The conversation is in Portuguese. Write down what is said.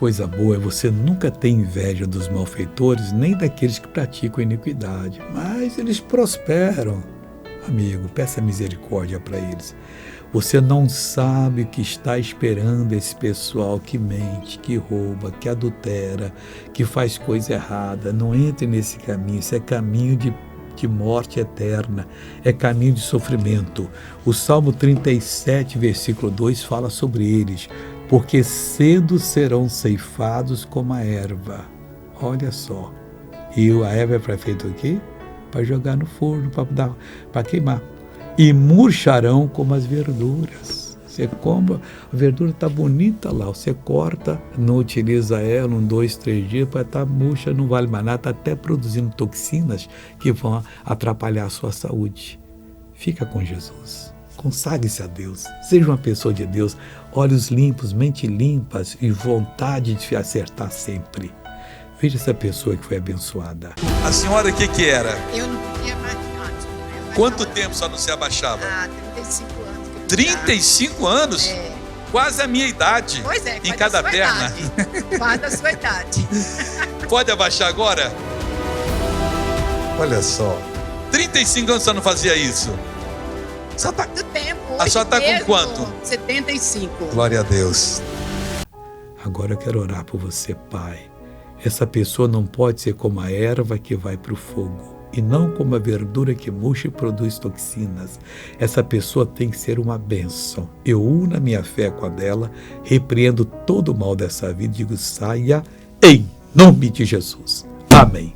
coisa boa é você nunca ter inveja dos malfeitores, nem daqueles que praticam iniquidade, mas eles prosperam. Amigo, peça misericórdia para eles. Você não sabe o que está esperando esse pessoal que mente, que rouba, que adultera, que faz coisa errada. Não entre nesse caminho, isso é caminho de morte eterna, é caminho de sofrimento. O Salmo 37, versículo 2 fala sobre eles, porque cedo serão ceifados como a erva. Olha só, e a erva é para feito o quê? Para jogar no forno, para queimar. E murcharão como as verduras. Você come, a verdura está bonita lá, você corta, não utiliza ela 2, 3 dias, para estar murcha, não vale mais nada, está até produzindo toxinas que vão atrapalhar a sua saúde. Fica com Jesus, consagre-se a Deus, seja uma pessoa de Deus, olhos limpos, mente limpas e vontade de se acertar sempre. Veja essa pessoa que foi abençoada. A senhora o que era? Eu não podia mais nada. Quanto tempo só não se abaixava? 35 anos. 35 anos? É. Quase a minha idade. Pois é, em cada perna. Quase a sua idade. Pode abaixar agora? Olha só. 35 anos só não fazia isso? Só tá muito tempo. A senhora tá com quanto? 75. Glória a Deus. Agora eu quero orar por você, Pai. Essa pessoa não pode ser como a erva que vai para o fogo, e não como a verdura que murcha e produz toxinas. Essa pessoa tem que ser uma bênção. Eu uno a minha fé com a dela, repreendo todo o mal dessa vida e digo, saia em nome de Jesus. Amém.